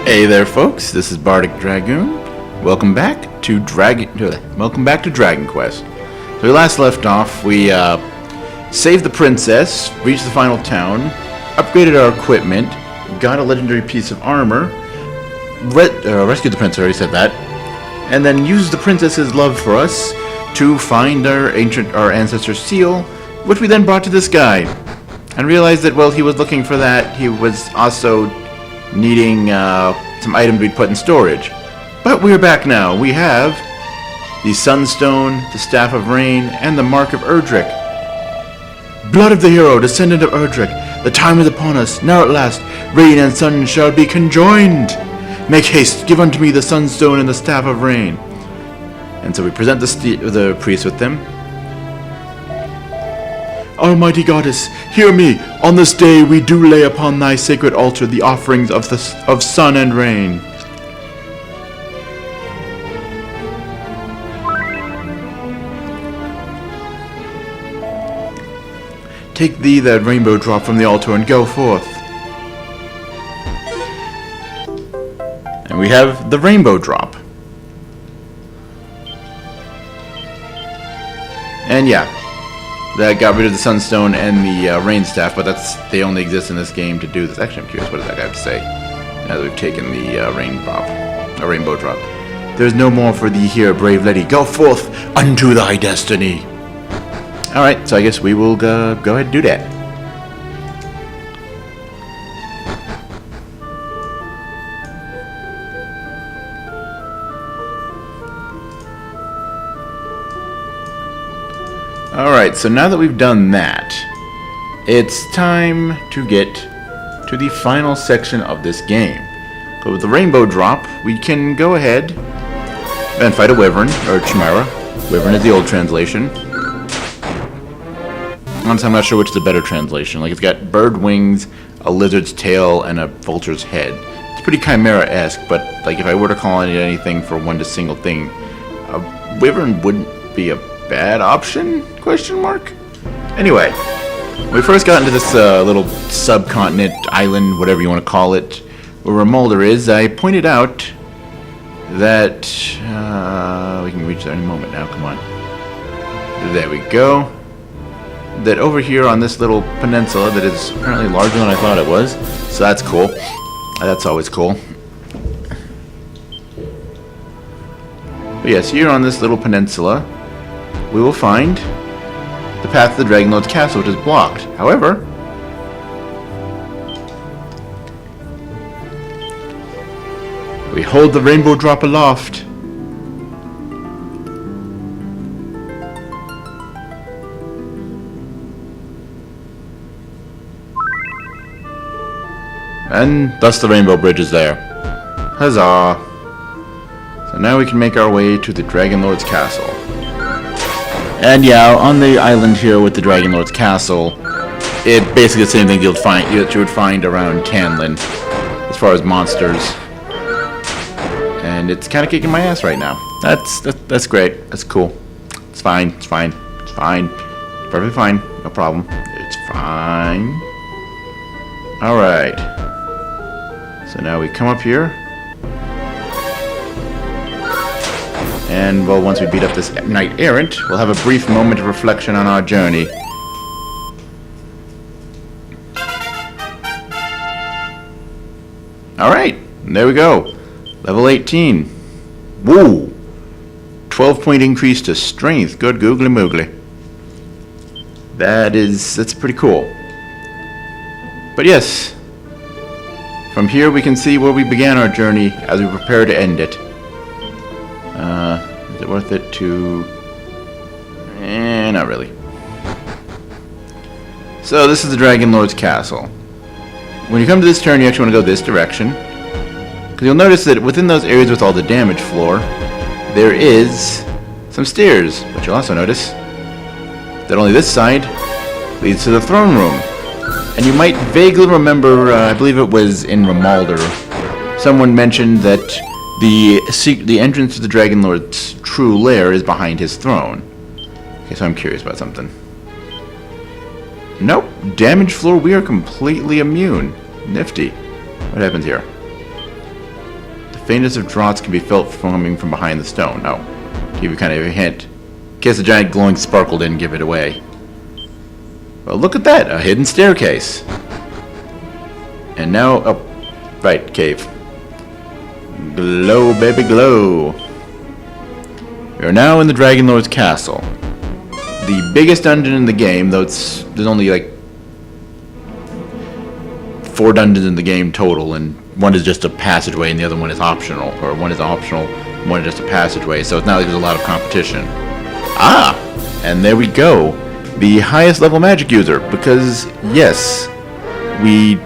Hey there, folks. This is Bardic Dragoon. Welcome back to Dragon Quest. So we last left off. We saved the princess, reached the final town, upgraded our equipment, got a legendary piece of armor, rescued the princess. I already said that, and then used the princess's love for us to find our ancestor's seal, which we then brought to this guy, and realized that while he was looking for that, he was also needing some items we'd put in storage. But we're back now. We have the Sunstone, the Staff of Rain, and the Mark of Erdrick. Blood of the hero, descendant of Erdrick, the time is upon us. Now at last, rain and sun shall be conjoined. Make haste, give unto me the Sunstone and the Staff of Rain. And so we present the priest with them. Almighty Goddess, hear me. On this day we do lay upon thy sacred altar the offerings of sun and rain. Take thee that rainbow drop from the altar and go forth. And we have the rainbow drop. And yeah, that got rid of the Sunstone and the Rain Staff, but they only exist in this game to do this. Actually, I'm curious, what does that guy have to say? Now that we've taken the rainbow drop. There's no more for thee here, brave lady. Go forth unto thy destiny. Alright, so I guess we will go ahead and do that. Alright, so now that we've done that, it's time to get to the final section of this game. So with the rainbow drop, we can go ahead and fight a wyvern, or chimera. Wyvern is the old translation. Honestly, I'm not sure which is the better translation. Like, it's got bird wings, a lizard's tail, and a vulture's head. It's pretty chimera-esque, but like if I were to call it anything for one single thing, a wyvern wouldn't be a bad option? Question mark? Anyway, when we first got into this little subcontinent, island, whatever you want to call it, where Rimuldar is, I pointed out that we can reach there any moment now. Come on. There we go. That over here on this little peninsula that is apparently larger than I thought it was, so that's cool. That's always cool. But yes, here on this little peninsula, we will find the path to the Dragonlord's castle, which is blocked. However, we hold the rainbow drop aloft. And thus the rainbow bridge is there. Huzzah! So now we can make our way to the Dragonlord's castle. And yeah, on the island here with the Dragonlord's castle, it's basically the same thing you would find around Tanlin, as far as monsters. And it's kind of kicking my ass right now. That's great. That's cool. It's fine. It's fine. It's fine. It's perfectly fine. No problem. It's fine. All right. So now we come up here. And, well, once we beat up this knight errant, we'll have a brief moment of reflection on our journey. Alright, there we go. Level 18. Woo! 12-point increase to strength. Good googly moogly. That's pretty cool. But yes, from here we can see where we began our journey as we prepare to end it. Is it worth it to... not really. So this is the Dragonlord's castle. When you come to this turn, you actually want to go this direction, because you'll notice that within those areas with all the damage floor, there is some stairs. But you'll also notice that only this side leads to the throne room. And you might vaguely remember, I believe it was in Rimuldar, someone mentioned that the entrance to the Dragonlord's true lair is behind his throne. Okay, so I'm curious about something. Nope. Damage floor, we are completely immune. Nifty. What happens here? faintest of draughts can be felt coming from behind the stone. Oh, to give you kind of a hint. In case the giant glowing sparkle didn't give it away. Well, look at that, a hidden staircase. And now, oh, right, cave. Glow, baby, glow. We are now in the Dragon Lord's castle. The biggest dungeon in the game, though there's only like 4 dungeons in the game total, and one is just a passageway and the other one is optional, or one is optional, one is just a passageway, so it's not like there's a lot of competition. Ah, and there we go, the highest level magic user, because yes, we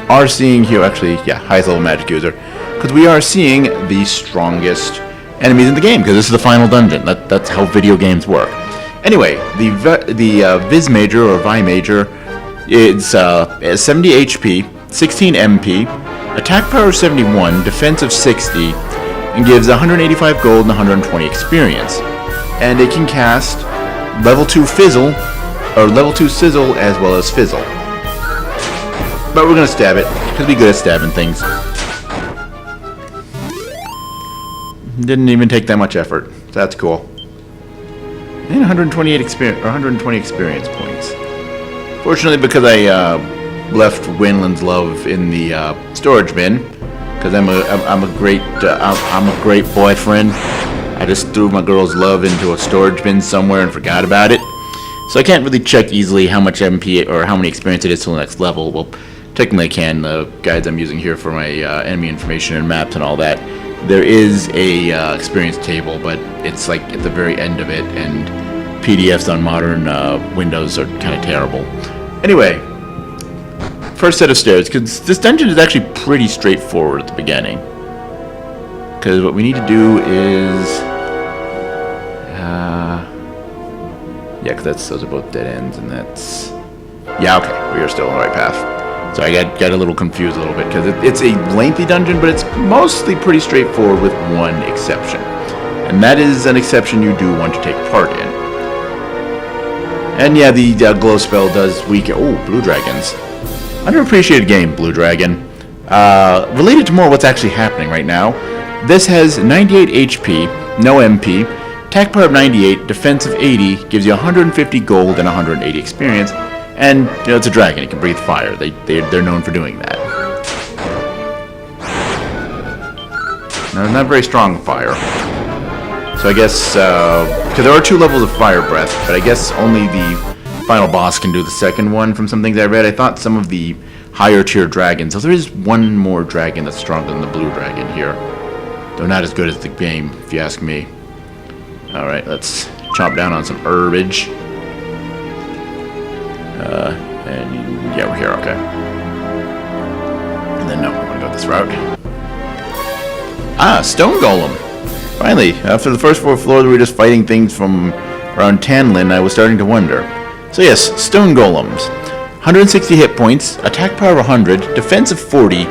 are seeing here, actually, yeah, highest level magic user, because we are seeing the strongest enemies in the game, because this is the final dungeon. That's how video games work. Anyway, the Viz Major, or Vi Major, is 70 HP, 16 MP, attack power 71, defense of 60, and gives 185 gold and 120 experience. And it can cast level 2 Fizzle, or level 2 Sizzle, as well as Fizzle. But we're gonna stab it, because we're good at stabbing things. Didn't even take that much effort. So that's cool. And 128 experience, or 120 experience points. Fortunately, because I left Winland's love in the storage bin, because I'm a great boyfriend. I just threw my girl's love into a storage bin somewhere and forgot about it. So I can't really check easily how much MP or how many experience it is to the next level. Well, technically I can. The guides I'm using here for my enemy information and maps and all that. There is a experience table, but it's like at the very end of it, and PDFs on modern Windows are kind of terrible. Anyway, first set of stairs, because this dungeon is actually pretty straightforward at the beginning. Because what we need to do is, yeah, because those are both dead ends, and that's, yeah, okay, we are still on the right path. So I got a little confused a little bit, because it's a lengthy dungeon, but it's mostly pretty straightforward with one exception. And that is an exception you do want to take part in. And yeah, the glow spell does weaken. Oh, Blue Dragons. Underappreciated game, Blue Dragon. Related to more what's actually happening right now, this has 98 HP, no MP, attack power of 98, defense of 80, gives you 150 gold and 180 experience. And, you know, it's a dragon, it can breathe fire. They're known for doing that. No, not very strong fire. So I guess, because there are 2 levels of fire breath, but I guess only the final boss can do the second one from some things I read. I thought some of the higher tier dragons, so there is one more dragon that's stronger than the blue dragon here. Though not as good as the game, if you ask me. Alright, let's chomp down on some herbage. And yeah, we're here, okay. And then no, I'm gonna go this route. Ah, Stone Golem! Finally, after the first 4 floors we were just fighting things from around Tanlin, I was starting to wonder. So yes, Stone Golems. 160 hit points, attack power 100, defense of 40,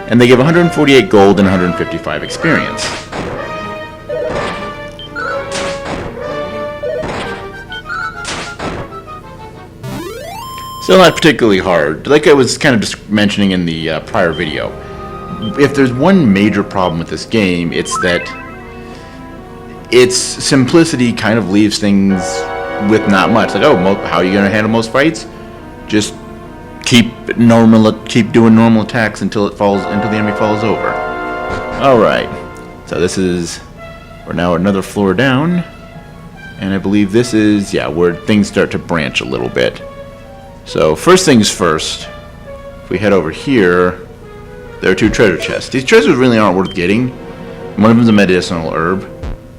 and they give 148 gold and 155 experience. Still not particularly hard. Like I was kind of just mentioning in the prior video, if there's one major problem with this game, it's that its simplicity kind of leaves things with not much. Like, oh, how are you going to handle most fights? Just keep doing normal attacks until the enemy falls over. All right. So we're now another floor down, and I believe this is, yeah, where things start to branch a little bit. So first things first, if we head over here, there are 2 treasure chests. These treasures really aren't worth getting. One of them is a medicinal herb,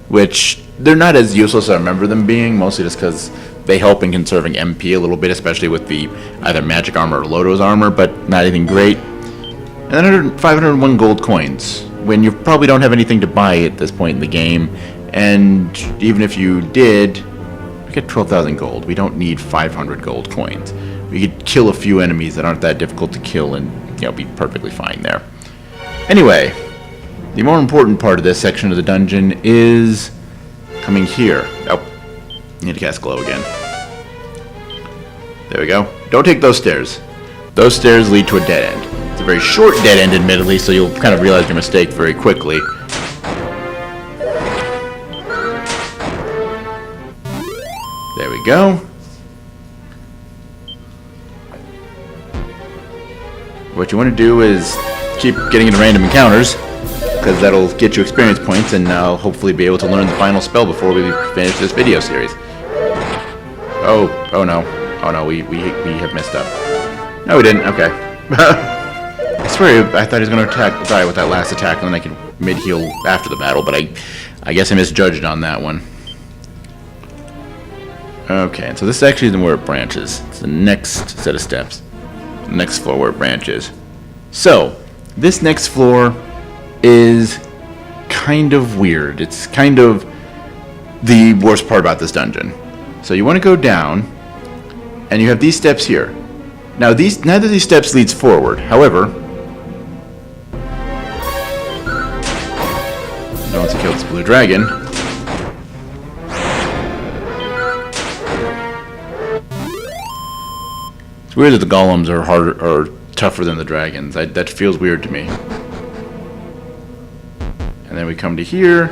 which they're not as useless as I remember them being, mostly just because they help in conserving MP a little bit, especially with the either magic armor or Lodo's armor, but not anything great. And then 501 gold coins, when you probably don't have anything to buy at this point in the game, and even if you did, we get 12,000 gold. We don't need 500 gold coins. We could kill a few enemies that aren't that difficult to kill and, you know, be perfectly fine there. Anyway, the more important part of this section of the dungeon is coming here. Oh, need to cast glow again. There we go. Don't take those stairs. Those stairs lead to a dead end. It's a very short dead end, admittedly, so you'll kind of realize your mistake very quickly. There we go. What you want to do is keep getting into random encounters, because that'll get you experience points, and I'll hopefully be able to learn the final spell before we finish this video series. Oh no, we have messed up. No, we didn't. Okay. I swear I thought he was going to die with that last attack, and then I could mid-heal after the battle, but I guess I misjudged on that one. Okay, and so this actually isn't where it branches. It's the next set of steps. The next floor where it branches. So, this next floor is kind of weird. It's kind of the worst part about this dungeon. So you want to go down, and you have these steps here. Now, neither of these steps leads forward. However, once you kill this blue dragon, it's weird that the golems are harder or tougher than the dragons. That feels weird to me. And then we come to here.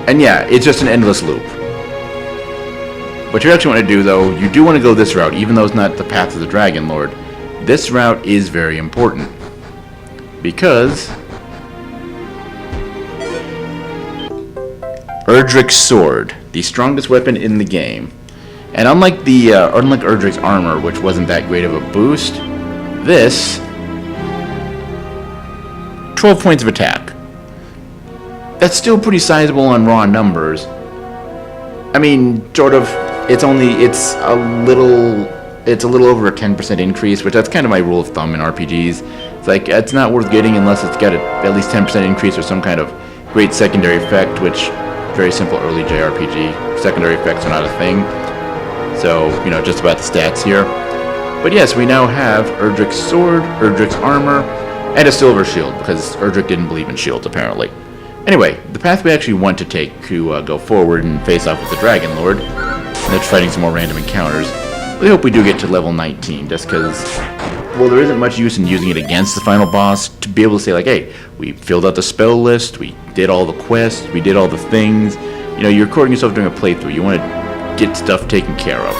And yeah, it's just an endless loop. What you actually want to do, though, you do want to go this route, even though it's not the path of the Dragon Lord. This route is very important. Because Erdrick's sword, the strongest weapon in the game. And unlike Erdrick's armor, which wasn't that great of a boost, this 12 points of attack. That's still pretty sizable on raw numbers. I mean, sort of, it's a little over a 10% increase, which that's kind of my rule of thumb in RPGs. It's like, it's not worth getting unless it's got at least 10% increase or some kind of great secondary effect, which, very simple early JRPG, secondary effects are not a thing. So, you know, just about the stats here. But yes, we now have Erdrick's sword, Erdrick's armor, and a silver shield, because Erdrick didn't believe in shields, apparently. Anyway, the path we actually want to take to go forward and face off with the Dragon Lord, and that's fighting some more random encounters. I hope we do get to level 19, just because, well, there isn't much use in using it against the final boss to be able to say, like, hey, we filled out the spell list, we did all the quests, we did all the things. You know, you're recording yourself during a playthrough. You want to get stuff taken care of.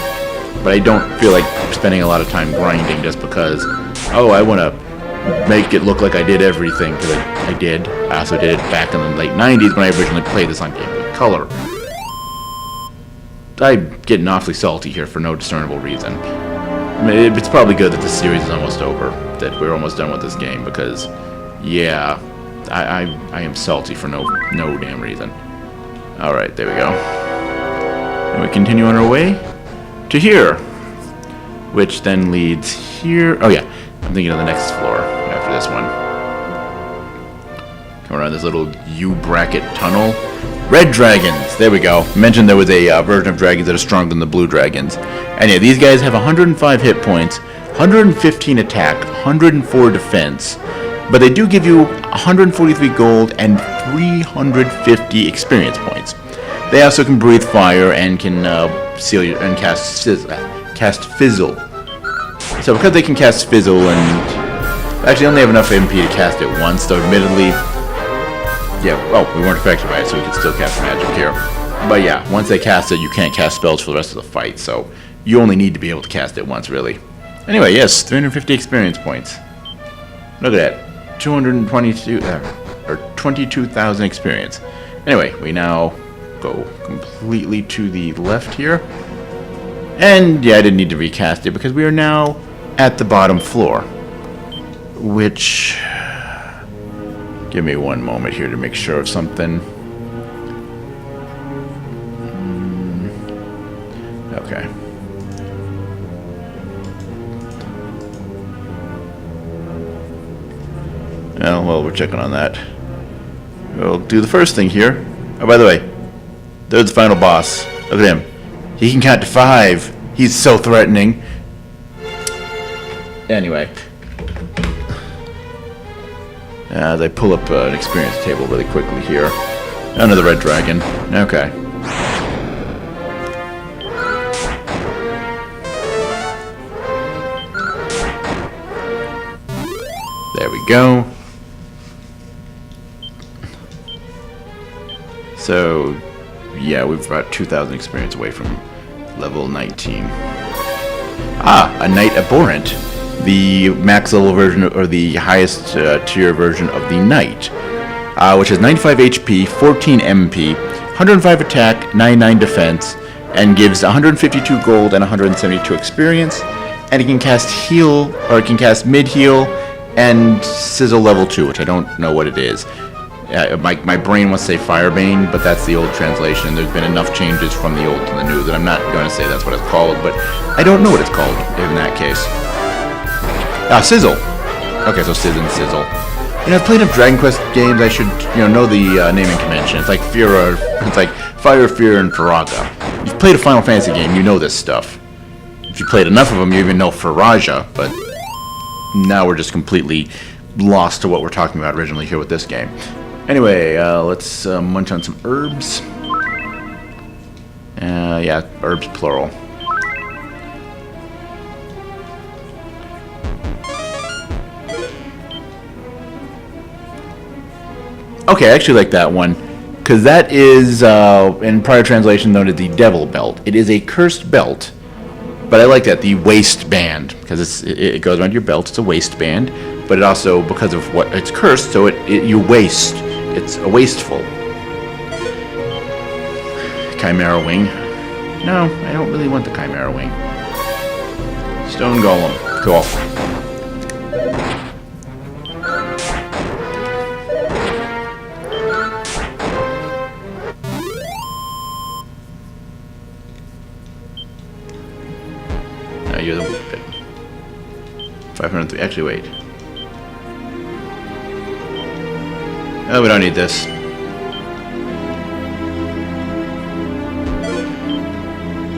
But I don't feel like spending a lot of time grinding just because, oh, I want to make it look like I did everything, because I did. I also did it back in the late 90s when I originally played this on Game Boy Color. I'm getting awfully salty here for no discernible reason. I mean, it's probably good that the series is almost over, that we're almost done with this game, because, yeah, I am salty for no damn reason. Alright, there we go. And we continue on our way to here, which then leads here. Oh yeah, I'm thinking of the next floor after this one. Come around this little U-bracket tunnel. Red dragons, there we go. Mentioned there was a version of dragons that are stronger than the blue dragons. And yeah, these guys have 105 hit points, 115 attack, 104 defense, but they do give you 143 gold and 350 experience points. They also can breathe fire and can cast fizzle. So because they can cast fizzle, and actually only have enough MP to cast it once, though admittedly, yeah, well, we weren't affected by it, so we can still cast magic here. But yeah, once they cast it, you can't cast spells for the rest of the fight, so you only need to be able to cast it once, really. Anyway, yes, 350 experience points. Look at that, 22,000 experience. Anyway, we now go completely to the left here. And yeah, I didn't need to recast it because we are now at the bottom floor. Which, give me one moment here to make sure of something. Okay. Well, we're checking on that. We'll do the first thing here. Oh, by the way, there's the final boss. Look at him. He can count to 5. He's so threatening. Anyway. As I pull up an experience table really quickly here. Another red dragon. Okay. There we go. So, yeah, we've about 2,000 experience away from level 19. Ah, a Knight Abhorrent. The max level version, or the highest tier version of the Knight. Which has 95 HP, 14 MP, 105 attack, 99 defense, and gives 152 gold and 172 experience. And it can cast heal, or it can cast mid-heal, and Sizzle level 2, which I don't know what it is. My brain wants to say Firebane, but that's the old translation. There's been enough changes from the old to the new that I'm not going to say that's what it's called, but I don't know what it's called in that case. Sizzle. Okay, so Sizz and Sizzle. You know, I've played enough Dragon Quest games. I should, know the naming convention. It's like it's like Fire, Fear, and Faraga. If you've played a Final Fantasy game, you know this stuff. If you played enough of them, you even know Faraja. But now we're just completely lost to what we're talking about originally here with this game. Anyway, let's munch on some herbs. Yeah, herbs plural. Okay, I actually like that one, because that is, in prior translation, known as the Devil Belt. It is a cursed belt, but I like that, the waistband, because it goes around your belt. It's a waistband, but it also, because of what it's cursed, so you waste. It's a wasteful. Chimera Wing. No, I don't really want the Chimera Wing. Stone Golem. Cool. You're the 503. Actually, wait. Oh, we don't need this.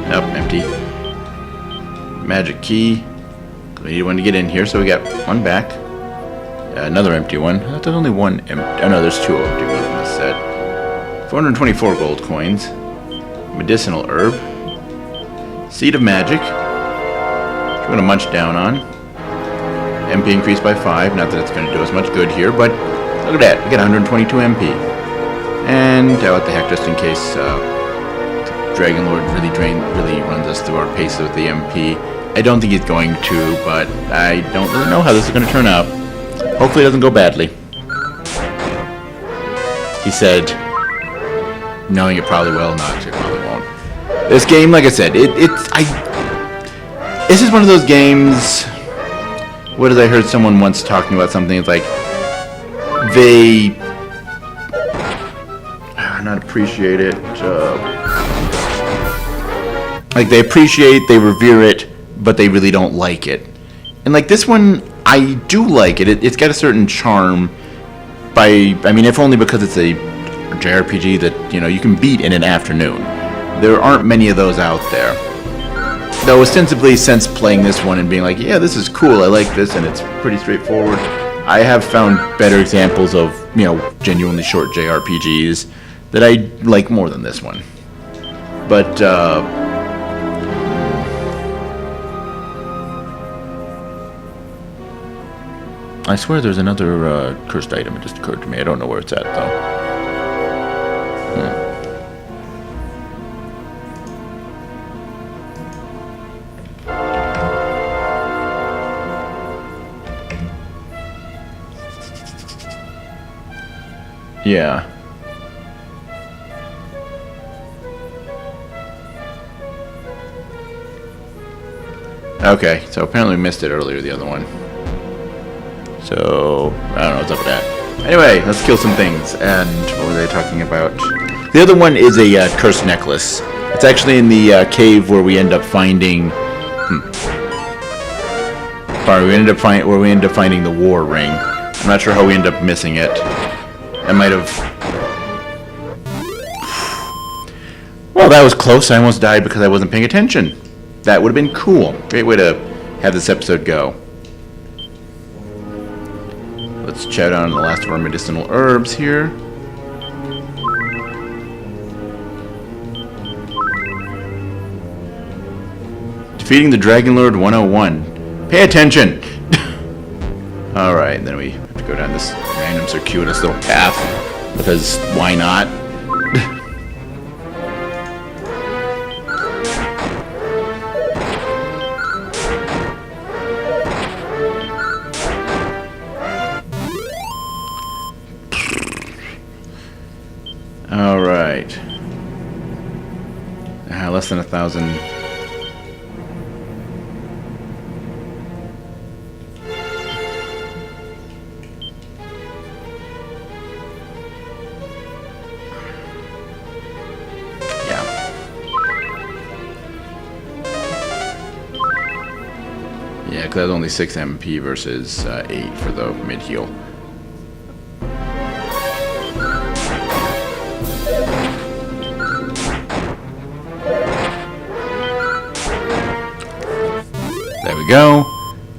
Nope, empty. Magic key. We need one to get in here, so we got one back. Another empty one. There's only one empty. Oh no, there's two empty ones in this set. 424 gold coins. Medicinal herb. Seed of magic. I'm going to munch down on. MP increased by 5. Not that it's going to do us much good here, but look at that. We got 122 MP. And what the heck, just in case Dragon Lord really runs us through our paces with the MP. I don't think he's going to, but I don't really know how this is going to turn out. Hopefully it doesn't go badly. He said, knowing it probably will. No, actually it probably won't. This game, like I said, this is one of those games. What did I heard someone once talking about something? It's like they not appreciate it. Like they appreciate, they revere it, but they really don't like it. And like this one, I do like it. It's got a certain charm. I mean, if only because it's a JRPG that you can beat in an afternoon. There aren't many of those out there. Though ostensibly, since playing this one and being like, yeah, this is cool, I like this, and it's pretty straightforward, I have found better examples of, genuinely short JRPGs that I like more than this one. But, I swear there's another cursed item. It just occurred to me. I don't know where it's at, though. Yeah. Okay, so apparently we missed it earlier, the other one. So, I don't know what's up with that. Anyway, let's kill some things. And what were they talking about? The other one is a cursed necklace. It's actually in the cave where we end up finding... Sorry, we ended up finding the war ring. I'm not sure how we end up missing it. I might have... Well, that was close. I almost died because I wasn't paying attention. That would have been cool. Great way to have this episode go. Let's chat on the last of our medicinal herbs here. Defeating the Dragon Lord 101. Pay attention! Alright, then we have to go down this random circuitous little path, because why not? Alright. Less than 1,000. Yeah, because that's only 6 MP versus 8 for the mid-heal. There we go.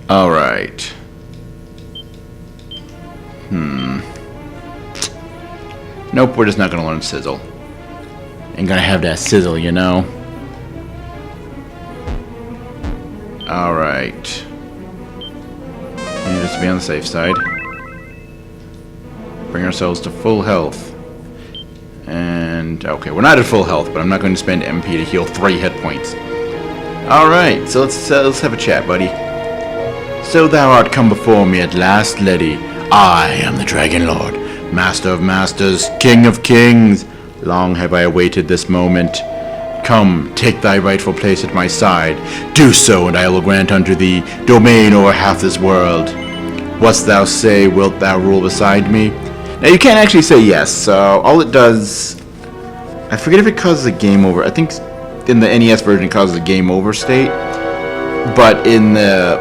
Alright. Nope, we're just not going to learn Sizzle. Ain't gonna have that sizzle, you know? Alright. And just to be on the safe side. Bring ourselves to full health. And, okay, we're not at full health, but I'm not going to spend MP to heal 3 hit points. Alright, so let's have a chat, buddy. So thou art come before me at last, Letty. I am the Dragon Lord, Master of Masters, King of Kings. Long have I awaited this moment. Come, take thy rightful place at my side. Do so, and I will grant unto thee domain over half this world. What'st thou say, wilt thou rule beside me? Now, you can't actually say yes, so all it does... I forget if it causes a game over. I think in the NES version it causes a game over state. But in the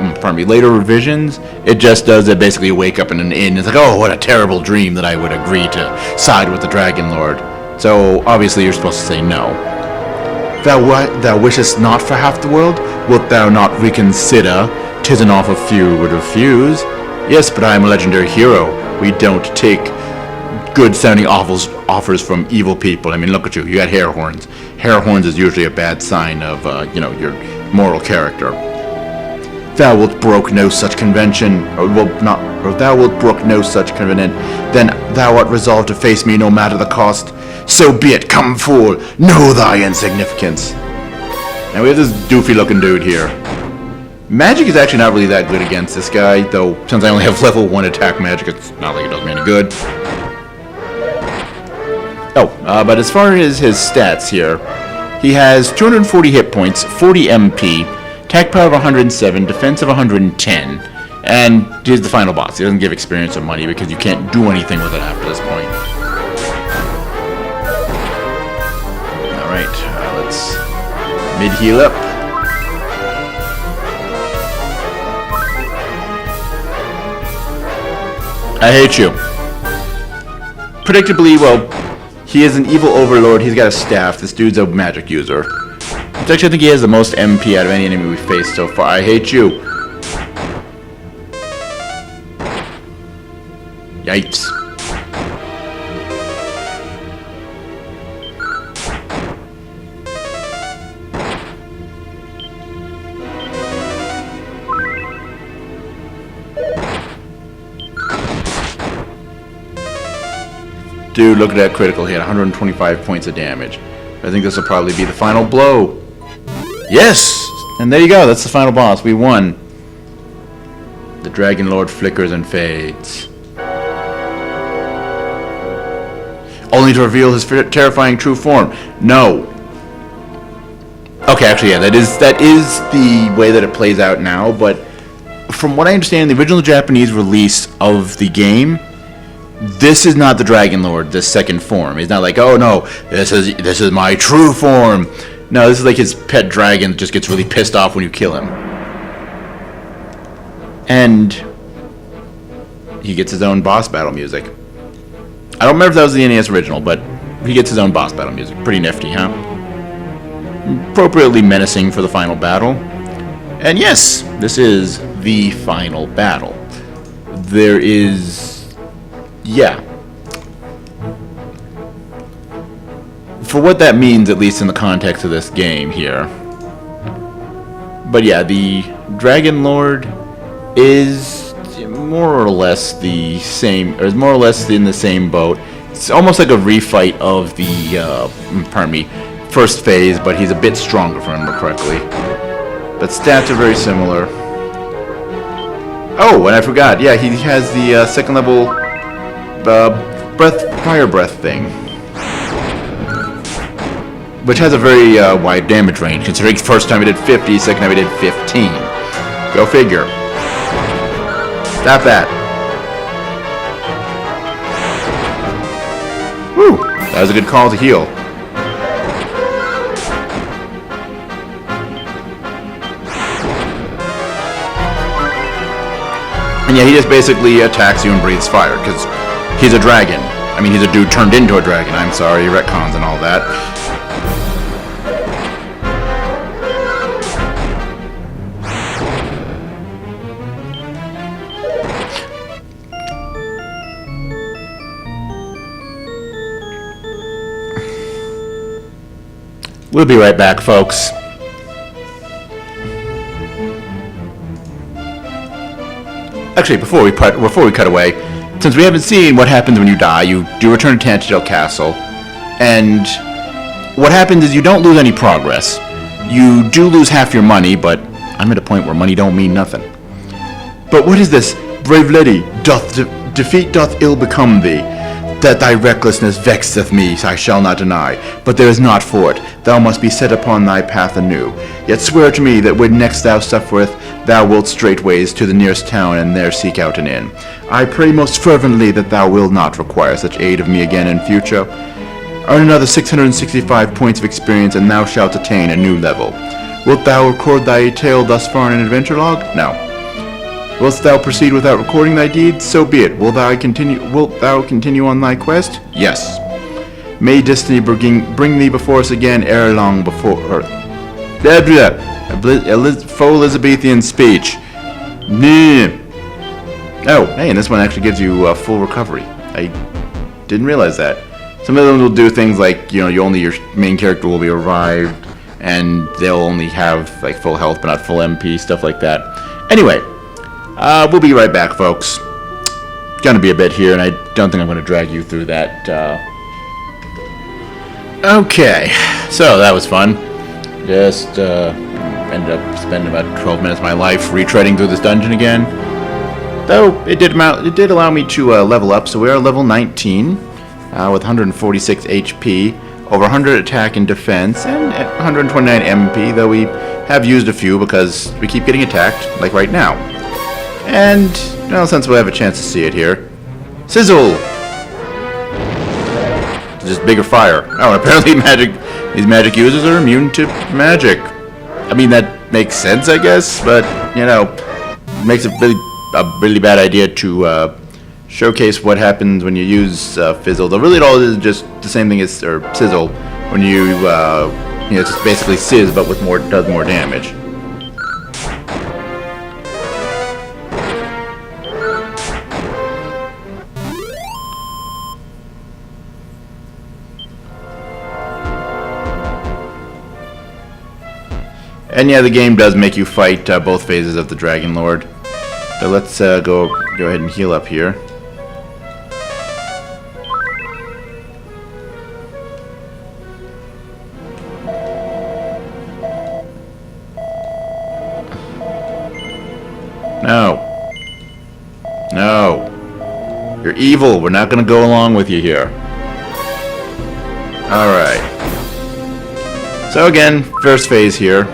later revisions, it just does it basically wake up in an inn. It's like, oh, what a terrible dream that I would agree to side with the Dragon Lord. So, obviously, you're supposed to say no. Thou wishest not for half the world? Wilt thou not reconsider? 'Tis an offer few would refuse. Yes, but I am a legendary hero. We don't take good-sounding offers from evil people. I mean, look at you. You got hair horns. Hair horns is usually a bad sign of, your moral character. Thou wilt brook no such convention, or thou wilt brook no such covenant. Then thou art resolved to face me no matter the cost. So be it, come fool, know thy insignificance. Now we have this doofy-looking dude here. Magic is actually not really that good against this guy, though since I only have level 1 attack magic, it's not like it does me any good. But as far as his stats here, he has 240 hit points, 40 MP, attack power of 107, defense of 110, and here's the final boss. He doesn't give experience or money because you can't do anything with it after this point. Alright, let's mid-heal up. I hate you. Predictably, well, he is an evil overlord. He's got a staff. This dude's a magic user. Which actually I think he has the most MP out of any enemy we've faced so far. I hate you. Yikes. Dude, look at that critical hit, 125 points of damage. I think this will probably be the final blow. Yes! And there you go, that's the final boss. We won. The Dragon Lord flickers and fades. Only to reveal his terrifying true form. No. Okay, actually, yeah, that is the way that it plays out now, but from what I understand, the original Japanese release of the game, this is not the Dragon Lord, this second form. He's not like, oh no, this is my true form. No, this is like his pet dragon that just gets really pissed off when you kill him. And he gets his own boss battle music. I don't remember if that was the NES original, but he gets his own boss battle music. Pretty nifty, huh? Appropriately menacing for the final battle. And yes, this is the final battle. There is... yeah. For what that means, at least in the context of this game here. But yeah, the Dragon Lord is more or less the same, or is more or less in the same boat. It's almost like a refight of the, pardon me, first phase, but he's a bit stronger, if I remember correctly. But stats are very similar. Oh, and I forgot, yeah, he has the second level fire breath thing. Which has a very wide damage range, considering first time he did 50, second time he did 15. Go figure. Stop that. Whew, that was a good call to heal. And yeah, he just basically attacks you and breathes fire, because he's a dragon. I mean, he's a dude turned into a dragon, I'm sorry, retcons and all that. We'll be right back, folks. Actually, before we cut away, since we haven't seen what happens when you die, you do return to Tantagel Castle, and what happens is you don't lose any progress. You do lose half your money, but I'm at a point where money don't mean nothing. But what is this? Brave lady, defeat doth ill become thee. That thy recklessness vexeth me, I shall not deny. But there is naught for it. Thou must be set upon thy path anew. Yet swear to me that when next thou suffereth, thou wilt straightways to the nearest town, and there seek out an inn. I pray most fervently that thou wilt not require such aid of me again in future. Earn another 665 points of experience, and thou shalt attain a new level. Wilt thou record thy tale thus far in an adventure log? No. Wilt thou proceed without recording thy deeds? So be it. Wilt thou continue on thy quest? Yes. May destiny bring thee before us again ere long before earth. Faux Elizabethan speech. Oh, hey, and this one actually gives you full recovery. I didn't realize that. Some of them will do things like, your main character will be revived, and they'll only have like full health but not full MP, stuff like that. Anyway. We'll be right back, folks. It's gonna be a bit here, and I don't think I'm gonna drag you through that. Okay, so that was fun. Just ended up spending about 12 minutes of my life retreading through this dungeon again. Though it did allow me to level up, so we are level 19 with 146 HP, over 100 attack and defense, and 129 MP. Though we have used a few because we keep getting attacked, like right now. And, well, since we'll have a chance to see it here. Sizzle! Just bigger fire. Oh, and apparently these magic users are immune to magic. I mean, that makes sense, I guess, but, makes it a really bad idea to showcase what happens when you use Fizzle. Though really all is just the same thing as, or Sizzle, when you, it's just basically Sizz, but with does more damage. And yeah, the game does make you fight both phases of the Dragon Lord. So let's go ahead and heal up here. No. No. You're evil. We're not going to go along with you here. Alright. So again, first phase here.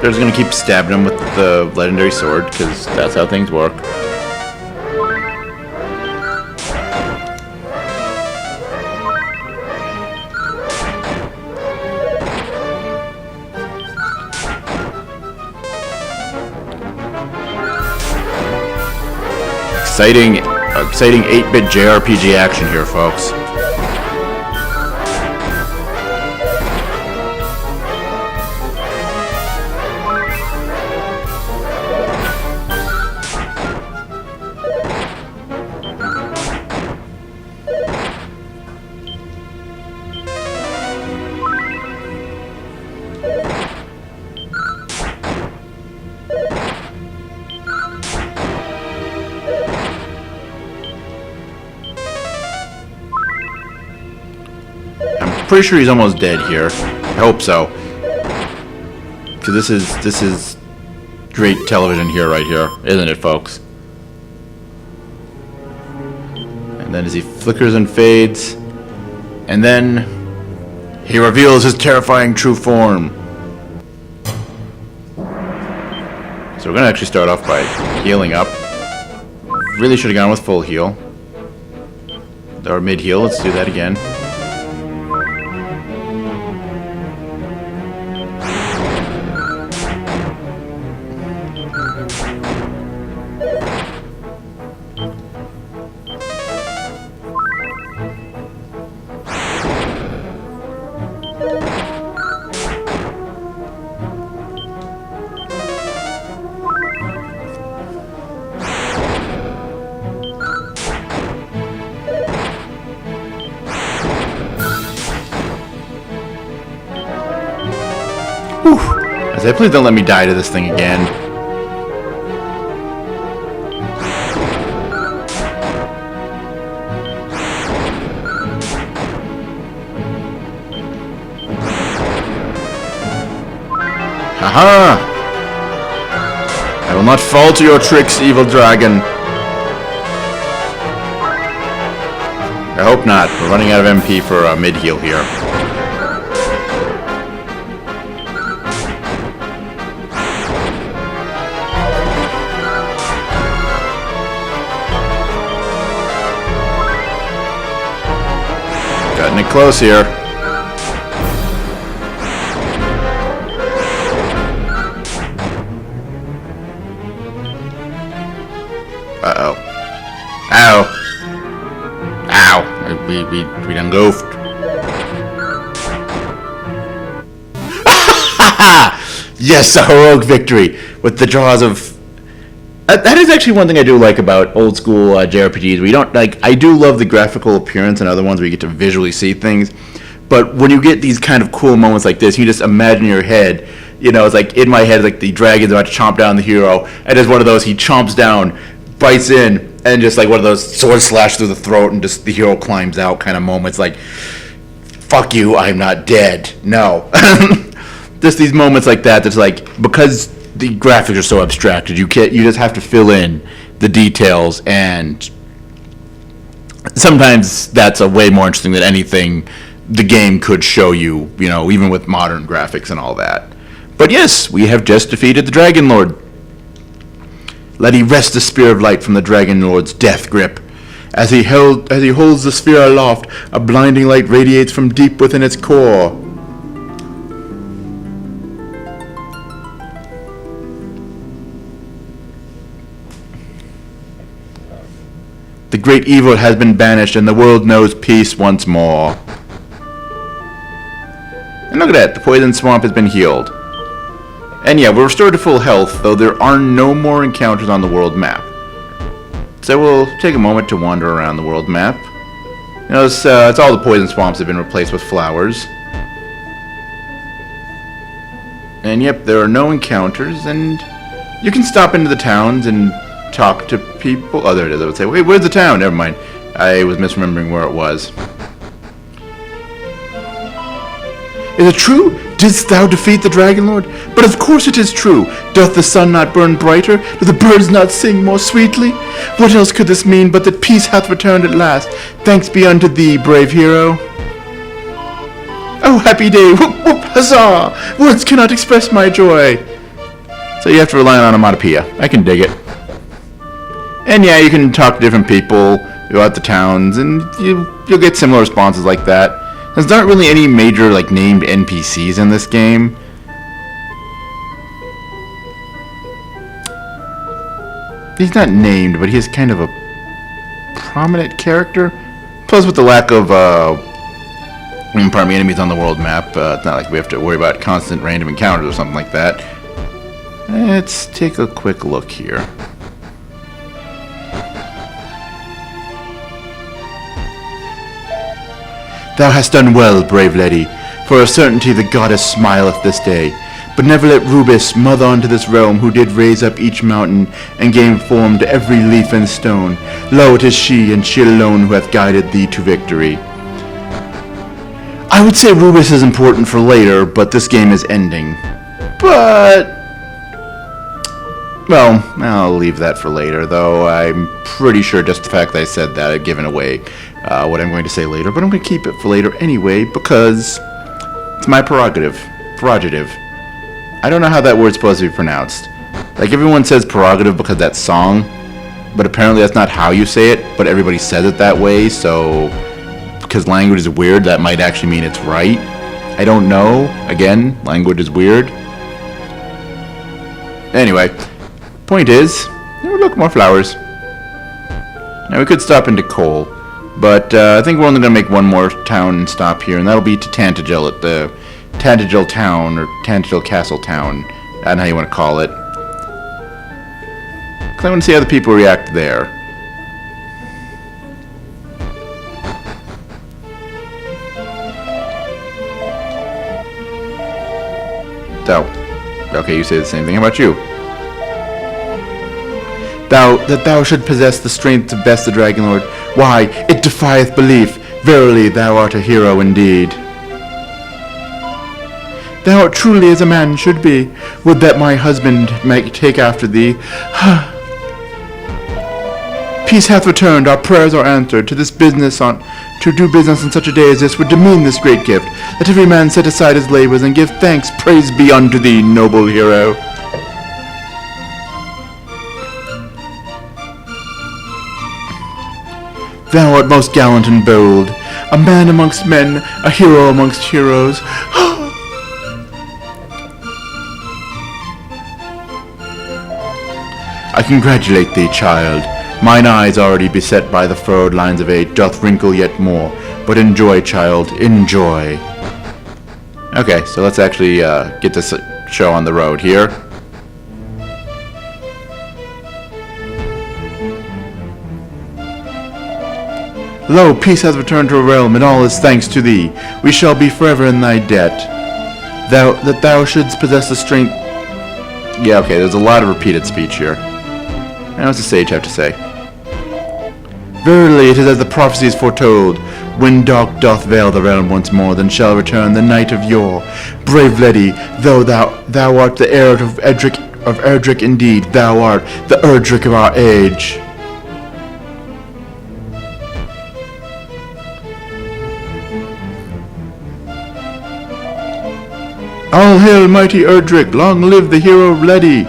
They're just gonna keep stabbing him with the legendary sword, because that's how things work. Exciting 8-bit JRPG action here, folks. pretty sure he's almost dead here. I hope so. Because this is great television here, right here, isn't it, folks? And then as he flickers and fades, and then he reveals his terrifying true form. So we're gonna actually start off by healing up. Really should have gone with full heal. Or mid heal, let's do that again. I say, please don't let me die to this thing again. Haha! I will not fall to your tricks, evil dragon. I hope not. We're running out of MP for mid-heal here. Cutting it close here. Uh-oh. Ow. Ow. We done goofed. Yes, a heroic victory with the draws of... that is actually one thing I do like about old school JRPGs. We don't like. I do love the graphical appearance and other ones where you get to visually see things. But when you get these kind of cool moments like this, you just imagine in your head. You know, it's like in my head, like the dragon's about to chomp down the hero, and there's one of those. He chomps down, bites in, and just like one of those sword slash through the throat, and just the hero climbs out kind of moments. Like, fuck you, I'm not dead. No, just these moments like that. That's like because the graphics are so abstracted, you just have to fill in the details, and sometimes that's a way more interesting than anything the game could show you, you know, even with modern graphics and all that. But yes, we have just defeated the Dragon Lord. Let he wrest the Spear of Light from the Dragon Lord's death grip. As he holds the spear aloft, a blinding light radiates from deep within its core. The great evil has been banished, and the world knows peace once more. And look at that, the poison swamp has been healed. And yeah, we're restored to full health, though there are no more encounters on the world map. So we'll take a moment to wander around the world map. You know, it's all the poison swamps have been replaced with flowers. And yep, there are no encounters, and you can stop into the towns and talk to people. Oh, there it is. I would say, wait, where's the town? Never mind. I was misremembering where it was. Is it true? Didst thou defeat the Dragon Lord? But of course it is true. Doth the sun not burn brighter? Do the birds not sing more sweetly? What else could this mean but that peace hath returned at last? Thanks be unto thee, brave hero. Oh, happy day! Whoop, whoop, huzzah! Words cannot express my joy. So you have to rely on onomatopoeia. I can dig it. And yeah, you can talk to different people throughout the towns, and you'll get similar responses like that. There's not really any major like named NPCs in this game. He's not named, but he is kind of a prominent character. Plus, with the lack of enemies on the world map, it's not like we have to worry about constant random encounters or something like that. Let's take a quick look here. Thou hast done well, brave lady, for of certainty the goddess smileth this day. But never let Rubis, mother unto this realm, who did raise up each mountain, and gave form to every leaf and stone, lo, it is she, and she alone, who hath guided thee to victory. I would say Rubus is important for later, but this game is ending. But... well, I'll leave that for later, though I'm pretty sure just the fact that I said that I've given away what I'm going to say later, but I'm going to keep it for later anyway, because it's my prerogative. I don't know how that word's supposed to be pronounced. Like, everyone says prerogative because that's song, but apparently that's not how you say it, but everybody says it that way, so because language is weird, that might actually mean it's right. I don't know. Again, language is weird. Anyway, point is, look, more flowers. Now we could stop into Cole, but I think we're only going to make one more town stop here, and that'll be to Tantagel at the Tantagel Town, or Tantagel Castle Town. I don't know how you want to call it. Because I want to see how the people react there. So, okay, you say the same thing. How about you? That thou should possess the strength to best the Dragon Lord. Why, it defieth belief. Verily, thou art a hero indeed. Thou art truly as a man should be. Would that my husband might take after thee. Peace hath returned, our prayers are answered. To do business on such a day as this would demean this great gift. Let every man set aside his labors and give thanks. Praise be unto thee, noble hero. Thou art most gallant and bold, a man amongst men, a hero amongst heroes. I congratulate thee, child. Mine eyes already beset by the furrowed lines of age doth wrinkle yet more. But enjoy, child, enjoy. Okay, so let's actually get this show on the road here. Lo, peace hath returned to our realm, and all is thanks to thee. We shall be forever in thy debt. That thou shouldst possess the strength... Yeah, okay, there's a lot of repeated speech here. Now what's the sage have to say? Verily, it is as the prophecies foretold. When dark doth veil the realm once more, then shall return the night of yore. Brave Letty, though thou art the heir of Erdrick indeed, thou art the Erdrick of our age. All hail, mighty Erdrick! Long live the hero Letty!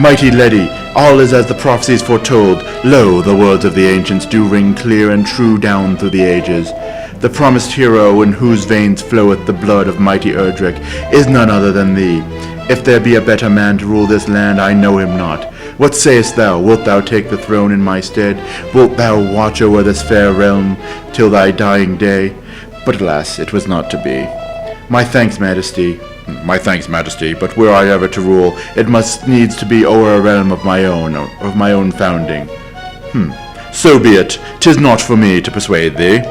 Mighty Letty, all is as the prophecies foretold. Lo, the words of the ancients do ring clear and true down through the ages. The promised hero in whose veins floweth the blood of mighty Erdrick is none other than thee. If there be a better man to rule this land, I know him not. What sayest thou? Wilt thou take the throne in my stead? Wilt thou watch over this fair realm till thy dying day? But alas, it was not to be. My thanks, Majesty, but were I ever to rule, it must needs to be o'er a realm of my own founding. So be it. 'Tis not for me to persuade thee.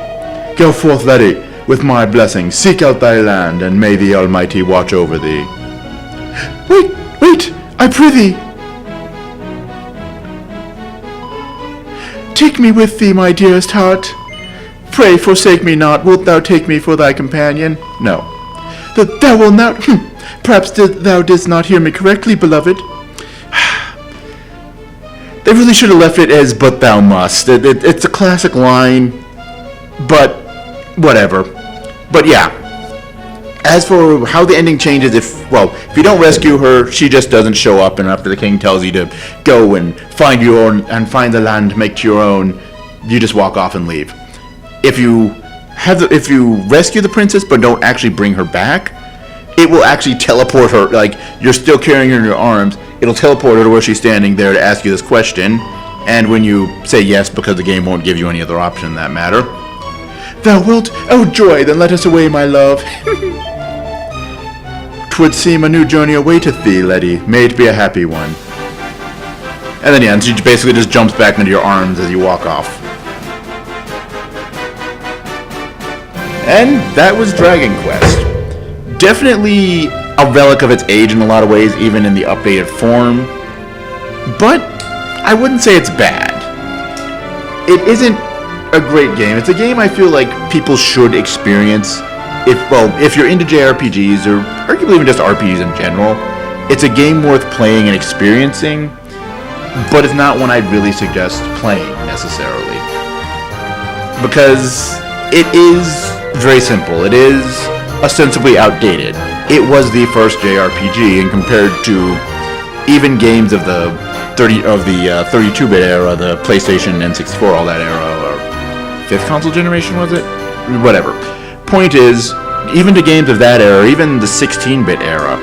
Go forth, Letty, with my blessing, seek out thy land, and may the Almighty watch over thee. Wait, I prithee. Take me with thee, my dearest heart. Pray forsake me not. Wilt thou take me for thy companion? No. Thou wilt not? Perhaps thou didst not hear me correctly, beloved. They really should have left it as "but thou must." It's a classic line, but whatever. But yeah. As for how the ending changes, if you don't rescue her, she just doesn't show up, and after the king tells you to go and find your own and find the land to make to your own, you just walk off and leave. If you rescue the princess but don't actually bring her back, it will actually teleport her. Like, you're still carrying her in your arms, it'll teleport her to where she's standing there to ask you this question, and when you say yes, because the game won't give you any other option in that matter, thou wilt? Oh joy, then let us away, my love. 'Twould seem a new journey awaiteth thee, Letty. May it be a happy one. And then yeah, and she basically just jumps back into your arms as you walk off. And that was Dragon Quest. Definitely a relic of its age in a lot of ways, even in the updated form. But I wouldn't say it's bad. It isn't a great game. It's a game I feel like people should experience. If you're into JRPGs or arguably even just RPGs in general, it's a game worth playing and experiencing, but it's not one I'd really suggest playing necessarily. Because it is very simple. It is ostensibly outdated. It was the first JRPG, and compared to even games of the 32-bit era, the PlayStation, N64, all that era, or 5th console generation, was it? Whatever. Point is, even to games of that era, even the 16-bit era,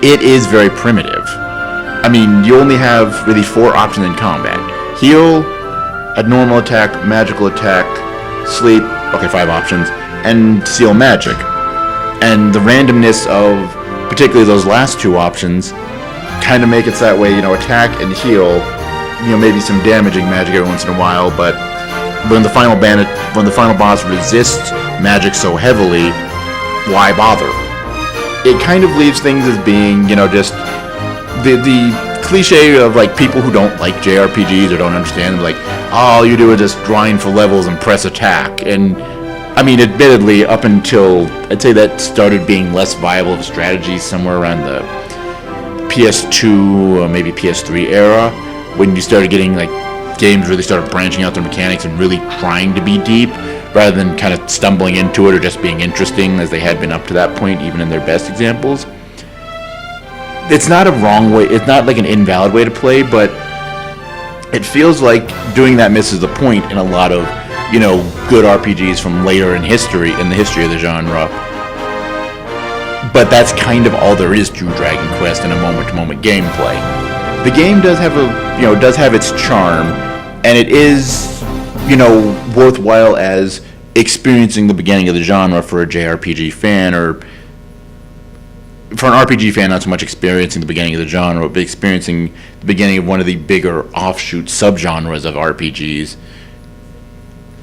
it is very primitive. I mean, you only have really 4 options in combat. Heal, a normal attack, magical attack, sleep, okay, 5 options, and seal magic. And the randomness of particularly those last 2 options kind of make it so that way, attack and heal, maybe some damaging magic every once in a while, but when the final boss resists magic so heavily, why bother? It kind of leaves things as being, just the cliche of like people who don't like JRPGs or don't understand them, like, all you do is just grind for levels and press attack. And I mean, admittedly, up until I'd say that started being less viable of a strategy somewhere around the PS2 or maybe PS3 era, when you started getting like games really started branching out their mechanics and really trying to be deep rather than kind of stumbling into it or just being interesting as they had been up to that point, even in their best examples. It's not a wrong way, it's not like an invalid way to play, but it feels like doing that misses the point in a lot of, good RPGs from later in the history of the genre. But that's kind of all there is to Dragon Quest in a moment-to-moment gameplay. The game does have its charm, and it is, worthwhile as experiencing the beginning of the genre for a JRPG fan, or for an RPG fan, not so much experiencing the beginning of the genre, but experiencing the beginning of one of the bigger offshoot subgenres of RPGs.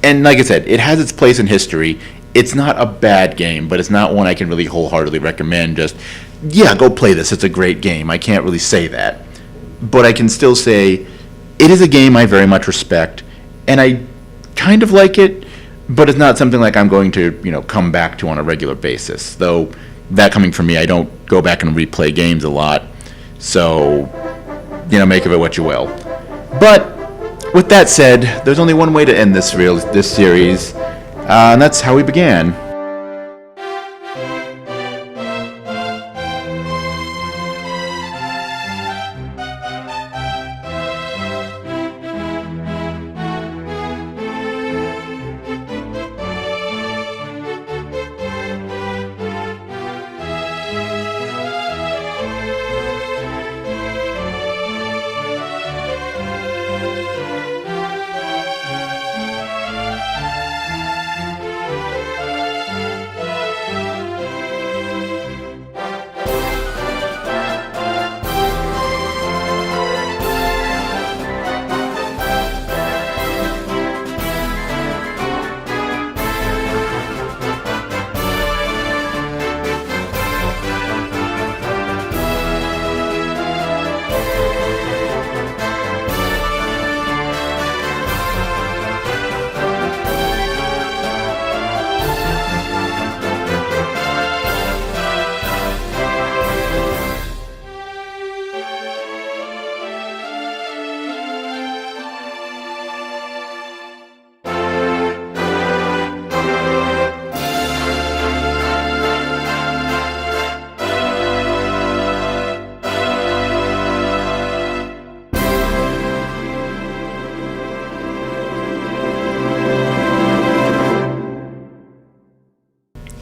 And like I said, it has its place in history. It's not a bad game, but it's not one I can really wholeheartedly recommend. Just, go play this. It's a great game. I can't really say that. But I can still say it is a game I very much respect, and I kind of like it, but it's not something like I'm going to, come back to on a regular basis. Though, that coming from me, I don't go back and replay games a lot. So, make of it what you will. But with that said, there's only one way to end this series, and that's how we began.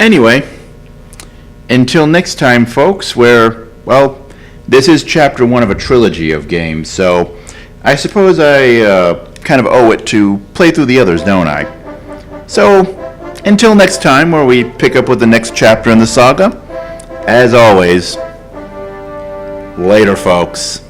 Anyway, until next time, folks, this is chapter 1 of a trilogy of games, so I suppose I kind of owe it to play through the others, don't I? So, until next time, where we pick up with the next chapter in the saga, as always, later, folks.